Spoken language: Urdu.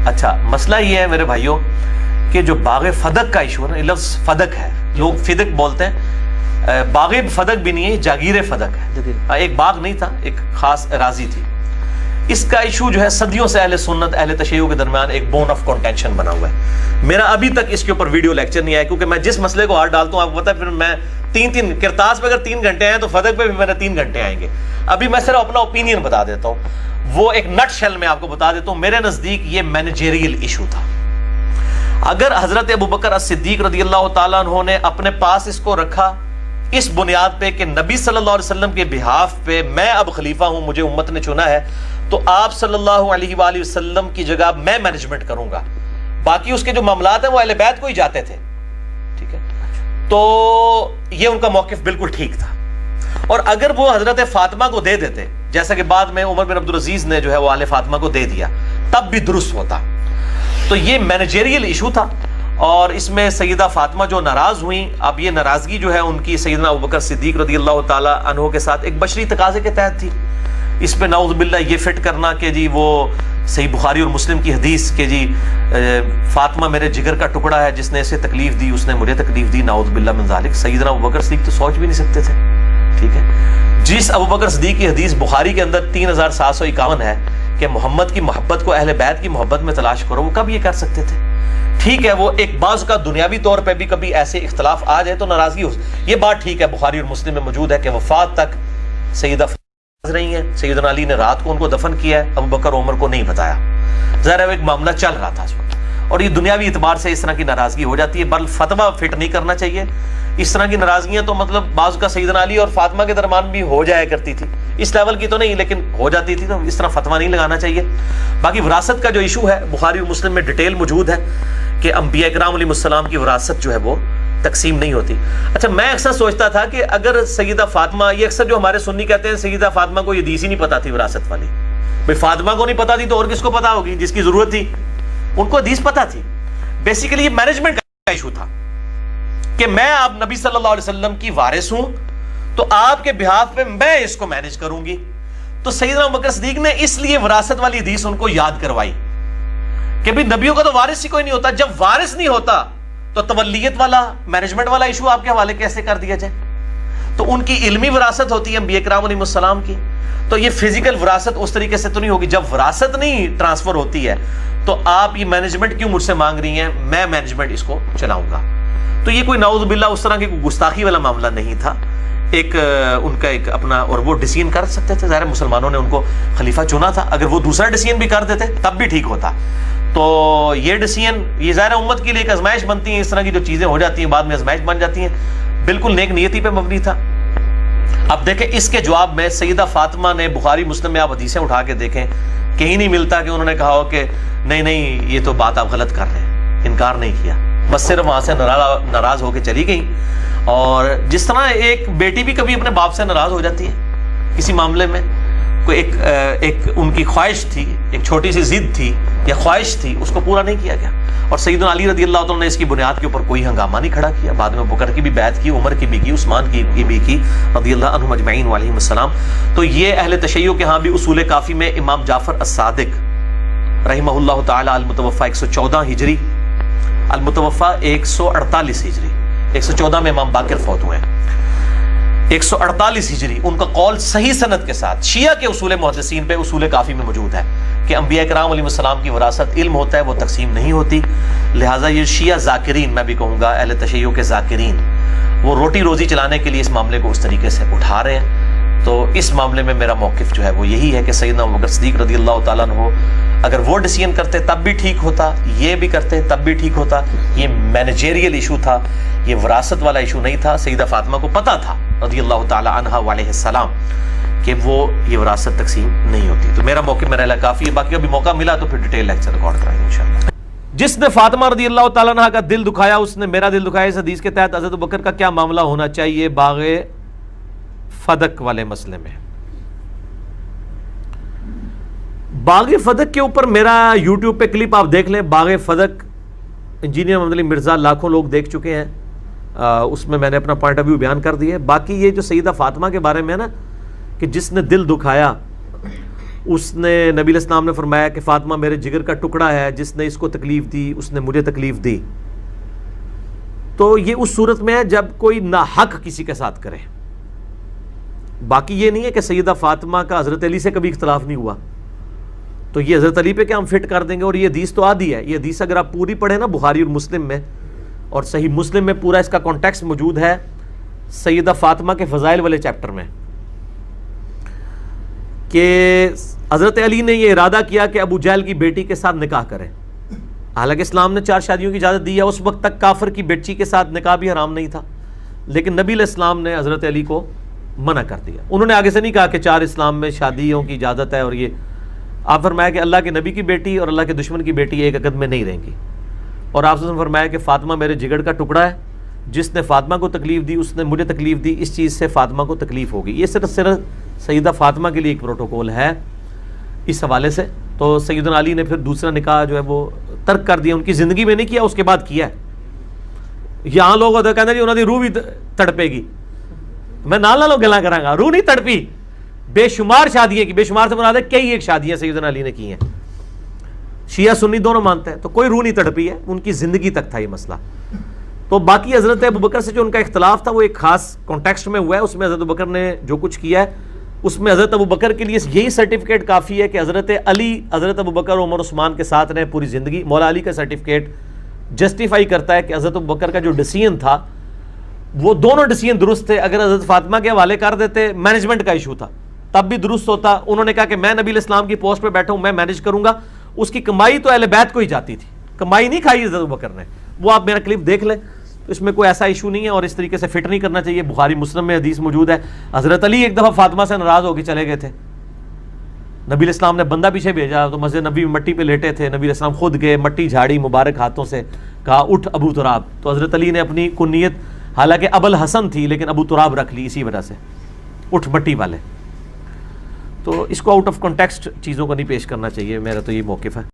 اچھا مسئلہ یہ ہے میرے بھائیوں کہ جو باغ فدق کا ایشو ہے نا، لفظ فدق ہے، لوگ فدق بولتے ہیں، باغ فدق بھی نہیں ہے، جاگیر فدق ہے، ایک باغ نہیں تھا، ایک خاص اراضی تھی۔ اس کا ایشو جو ہے صدیوں سے اہل سنت اہل تشیع کے درمیان ایک بون آف کنٹینشن بنا ہوا ہے۔ میرا ابھی تک اس کے اوپر ویڈیو لیکچر نہیں آیا، کیونکہ میں جس مسئلے کو ہاتھ ڈالتا ہوں آپ کو پتا ہے پھر میں تین کرتاس پہ اگر 3 گھنٹے آئیں تو فدق پہ بھی میرے 3 گھنٹے آئیں گے۔ ابھی میں صرف اپنا اوپینین بتا دیتا ہوں، وہ ایک نٹ شیل میں آپ کو بتا دیتا ہوں۔ میرے نزدیک یہ مینیجریل ایشو تھا۔ اگر حضرت ابوبکر الصدیق رضی اللہ تعالیٰ عنہ نے اپنے پاس اس کو رکھا اس بنیاد پہ کہ نبی صلی اللہ علیہ وسلم کے بہاف پہ میں اب خلیفہ ہوں، مجھے امت نے چنا ہے، تو آپ صلی اللہ علیہ وآلہ وسلم کی جگہ میں مینجمنٹ کروں گا، باقی اس کے جو معاملات ہیں وہ اہل بیت کو ہی جاتے تھے، ٹھیک ہے، تو یہ ان کا موقف بالکل ٹھیک تھا۔ اور اگر وہ حضرت فاطمہ کو دے دیتے، جیسا کہ بعد میں عمر بن عبدالعزیز نے جو ہے وہ آل فاطمہ کو دے دیا، تب بھی درست ہوتا۔ تو یہ مینیجریل ایشو تھا، اور اس میں سیدہ فاطمہ جو ناراض ہوئیں، اب یہ ناراضگی جو ہے ان کی سیدنا ابوبکر صدیق رضی اللہ تعالی عنہ کے ساتھ ایک بشری تقاضے کے تحت تھی۔ اس پہ نعوذ باللہ یہ فٹ کرنا کہ جی وہ صحیح بخاری اور مسلم کی حدیث کہ جی فاطمہ میرے جگر کا ٹکڑا ہے، جس نے اسے تکلیف دی اس نے مجھے تکلیف دی، نعوذ باللہ من ذالک۔ سیدنا ابوبکر صدیق تو سوچ بھی نہیں سکتے تھے، ٹھیک ہے۔ جس ابوبکر صدیق کی حدیث بخاری کے اندر 3751 ہے کہ محمد کی محبت کو اہل بیت کی محبت میں تلاش کرو، وہ کب یہ کر سکتے تھے؟ ٹھیک ہے، وہ ایک بعض کا دنیاوی طور پہ بھی کبھی ایسے اختلاف آ جائے تو ناراضگی ہو، یہ بات ٹھیک ہے، بخاری اور مسلم میں موجود ہے کہ وفات تک سیدہ رہی ہیں، سیدنا علی نے رات کو ان کو دفن کیا ہے، ابوبکر عمر کو نہیں بتایا، ظاہر ہے ایک معاملہ چل رہا تھا اس وقت، اور یہ دنیاوی اعتبار سے اس طرح کی ناراضگی ہو جاتی ہے، بل فتویٰ فٹ نہیں کرنا چاہیے۔ اس طرح کی ناراضگیاں تو مطلب بعض کا سیدنا علی اور فاطمہ کے درمیان بھی ہو جایا کرتی تھی، اس لیول کی تو نہیں لیکن ہو جاتی تھی، تو اس طرح فتویٰ نہیں لگانا چاہیے۔ باقی وراثت کا جو ایشو ہے بخاری اور مسلم میں ڈیٹیل موجود ہے کہ انبیاء کرام علیہ السلام کی وراثت جو ہے وہ تقسیم نہیں ہوتی۔ اچھا میں اکثر سوچتا تھا کہ اگر سیدہ فاطمہ، یہ اکثر جو ہمارے سنی کہتے ہیں سیدہ فاطمہ کو یہ حدیث ہی نہیں پتا تھی وراثت والی، بھائی فاطمہ کو نہیں پتا تھی تو اور کس کو پتا ہوگی جس کی ضرورت تھی؟ ان کو حدیث پتا تھی۔ بیسیکلی یہ مینجمنٹ کا ایشو تھا کہ میں آپ نبی صلی اللہ علیہ وسلم کی وارث ہوں تو آپ کے بہاف پہ میں اس کو مینج کروں گی، تو سیدنا ابوبکر صدیق نے اس لیے وراثت والی حدیث ان کو یاد کروائی کہ بھی نبیوں کا تو وارث ہی کوئی نہیں ہوتا، جب وارث نہیں ہوتا تو تولیت والا مینجمنٹ والا ایشو آپ کے حوالے کیسے کر دیا جائے؟ تو ان کی علمی وراثت ہوتی ہے انبیاء کرام علیہ السلام کی، تو یہ فزیکل وراثت اس طریقے سے تو نہیں ہوگی۔ جب وراثت نہیں ٹرانسفر ہوتی ہے تو آپ یہ مینجمنٹ کیوں مجھ سے مانگ رہی ہیں؟ میں مینجمنٹ اس کو چلاؤں گا۔ تو یہ کوئی نعوذ باللہ اس طرح کی کوئی گستاخی والا معاملہ نہیں تھا، ایک ان کا ایک اپنا، اور وہ ڈیسیژن کر سکتے تھے، ظاہر مسلمانوں نے ان کو خلیفہ چنا تھا، اگر وہ دوسرا ڈیسیژن بھی کر دیتے تب بھی ٹھیک ہوتا۔ تو یہ ڈیسیژن، یہ ظاہر امت کے لیے ایک آزمائش بنتی ہیں، اس طرح کی جو چیزیں ہو جاتی ہیں بعد میں آزمائش بن جاتی ہیں، بالکل نیک نیتی پہ مبنی تھا۔ اب دیکھیں اس کے جواب میں سیدہ فاطمہ نے بخاری مسلم میں آپ حدیثیں اٹھا کے دیکھیں، کہیں نہیں ملتا کہ انہوں نے کہا ہو کہ نہیں یہ تو بات آپ غلط کر رہے ہیں، انکار نہیں کیا، بس صرف وہاں سے ناراض ہو کے چلی گئی۔ اور جس طرح ایک بیٹی بھی کبھی اپنے باپ سے ناراض ہو جاتی ہے کسی معاملے میں، کوئی ایک ان کی خواہش تھی، ایک چھوٹی سی ضد تھی یا خواہش تھی، اس کو پورا نہیں کیا گیا، اور سیدنا علی رضی اللہ تعالیٰ نے اس کی بنیاد کے اوپر کوئی ہنگامہ نہیں کھڑا کیا، بعد میں بکر کی بھی بیعت کی، عمر کی بھی کی، عثمان کی بھی کی رضی اللہ عنہم اجمعین وعلیہم السلام۔ تو یہ اہل تشیع کے ہاں بھی اصول کافی میں امام جعفر الصادق رحمہ اللہ تعالی المتوفی 114 ہجری، المتوفی 148 ہجری، 114 میں امام باقر فوت ہوئے ہیں، 148 ہجری، ان کا قول صحیح سند کے ساتھ شیعہ کے اصول محدثین پہ اصول کافی میں موجود ہے کہ انبیاء کرام علیہ السلام کی وراثت علم ہوتا ہے، وہ تقسیم نہیں ہوتی، لہٰذا یہ شیعہ ذاکرین، میں بھی کہوں گا اہل تشیع کے ذاکرین، وہ روٹی روزی چلانے کے لیے اس معاملے کو اس طریقے سے اٹھا رہے ہیں۔ تو اس معاملے میں میرا موقف جو ہے وہ یہی ہے کہ سیدنا ابوبکر صدیق رضی اللہ تعالیٰ عنہ اگر وہ ڈیسیژن کرتے تب بھی ٹھیک ہوتا، یہ بھی کرتے تب بھی ٹھیک ہوتا، یہ مینیجریل ایشو تھا، یہ وراثت والا ایشو نہیں تھا۔ سیدہ فاطمہ کو پتا تھا رضی اللہ تعالی عنہا وعلیہ السلام کہ وہ یہ وراثت تقسیم نہیں ہوتی۔ تو میرا موقف میرا لیے کافی ہے، باقی ابھی موقع ملا تو پھر ڈیٹیل لیکچر ریکارڈ کرائیں گے انشاءاللہ۔ جس نے فاطمہ رضی اللہ تعالیٰ عنہ کا دل دکھایا اس نے میرا دل دکھایا، اس حدیث کے تحت حضرت ابوبکر کا کیا معاملہ ہونا چاہیے باغ فدق والے مسئلے میں؟ باغ فدق کے اوپر میرا یوٹیوب پہ کلپ آپ دیکھ لیں، باغ فدق انجینئر محمد علی مرزا لاکھوں لوگ دیکھ چکے ہیں، اس میں میں نے اپنا پوائنٹ آف ویو بیان کر دیا ہے۔ باقی یہ جو سیدہ فاطمہ کے بارے میں ہے نا کہ جس نے دل دکھایا اس نے نبی علیہ السلام نے فرمایا کہ فاطمہ میرے جگر کا ٹکڑا ہے، جس نے اس کو تکلیف دی اس نے مجھے تکلیف دی. تو یہ اس صورت میں ہے جب کوئی ناحق کسی کے ساتھ کرے. باقی یہ نہیں ہے کہ سیدہ فاطمہ کا حضرت علی سے کبھی اختلاف نہیں ہوا تو یہ حضرت علی پہ کیا ہم فٹ کر دیں گے. اور یہ حدیث تو آدھی ہے، یہ حدیث اگر آپ پوری پڑھیں نا بخاری اور مسلم میں، اور صحیح مسلم میں پورا اس کا کانٹیکسٹ موجود ہے سیدہ فاطمہ کے فضائل والے چیپٹر میں، کہ حضرت علی نے یہ ارادہ کیا کہ ابو جہل کی بیٹی کے ساتھ نکاح کریں. حالانکہ اسلام نے 4 شادیوں کی اجازت دی ہے، اس وقت تک کافر کی بیٹی کے ساتھ نکاح بھی حرام نہیں تھا، لیکن نبی علیہ السلام نے حضرت علی کو منع کر دیا. انہوں نے آگے سے نہیں کہا کہ 4 اسلام میں شادیوں کی اجازت ہے، اور یہ آپ فرمایا کہ اللہ کے نبی کی بیٹی اور اللہ کے دشمن کی بیٹی ایک عقد میں نہیں رہیں گی. اور آپ نے فرمایا کہ فاطمہ میرے جگر کا ٹکڑا ہے، جس نے فاطمہ کو تکلیف دی اس نے مجھے تکلیف دی، اس چیز سے فاطمہ کو تکلیف ہوگی. یہ صرف سیدہ فاطمہ کے لیے ایک پروٹوکول ہے اس حوالے سے. تو سیدنا علی نے پھر دوسرا نکاح جو ہے وہ ترک کر دیا، ان کی زندگی میں نہیں کیا، اس کے بعد کیا ہے. یہاں لوگ ہوتے کہتے ہیں جی انہوں نے روح بھی تڑپے گی، میں نال نالوں گلا کراں گا، روح نہیں تڑپی. بے شمار شادیاں کی، بے شمار سے مراد ہے کئی ایک شادیاں سیدنا علی نے کی ہیں. شیعہ سنی دونوں مانتے ہیں، تو کوئی روح نہیں تڑپی ہے، ان کی زندگی تک تھا یہ مسئلہ. تو باقی حضرت ابوبکر سے جو ان کا اختلاف تھا وہ ایک خاص کانٹیکسٹ میں ہوا ہے، اس میں حضرت ابوبکر نے جو کچھ کیا ہے اس میں حضرت ابوبکر کے لیے یہی سرٹیفکیٹ کافی ہے کہ حضرت علی حضرت ابوبکر عمر عثمان کے ساتھ رہے پوری زندگی. مولا علی کا سرٹیفکیٹ جسٹیفائی کرتا ہے کہ حضرت ابوبکر کا جو ڈیسیژن تھا وہ دونوں ڈیسیژن درست تھے. اگر حضرت فاطمہ کے حوالے کر دیتے مینجمنٹ کا ایشو تھا تب بھی درست ہوتا. انہوں نے کہا کہ میں نبی علیہ السلام کی پوسٹ پہ بیٹھا ہوں، میں مینیج کروں گا. اس کی کمائی تو اہل بیت کو ہی جاتی تھی، کمائی نہیں کھائی حضرت ابوبکر نے. وہ آپ میرا کلپ دیکھ لیں، اس میں کوئی ایسا ایشو نہیں ہے اور اس طریقے سے فٹ نہیں کرنا چاہیے. بخاری مسلم میں حدیث موجود ہے، حضرت علی ایک دفعہ فاطمہ سے ناراض ہو کے چلے گئے تھے. نبی علیہ السلام نے بندہ پیچھے بھیجا تو مسجد نبی میں مٹی پہ لیٹے تھے. نبی علیہ السلام خود گئے، مٹی جھاڑی مبارک ہاتھوں سے، کہا اٹھ ابو تراب. تو حضرت علی نے اپنی کنیت حالانکہ ابو الحسن تھی لیکن ابو تراب رکھ لی اسی وجہ سے، اٹھ مٹی والے. تو اس کو آؤٹ آف کانٹیکسٹ چیزوں کو نہیں پیش کرنا چاہیے، میرا تو یہ موقف ہے.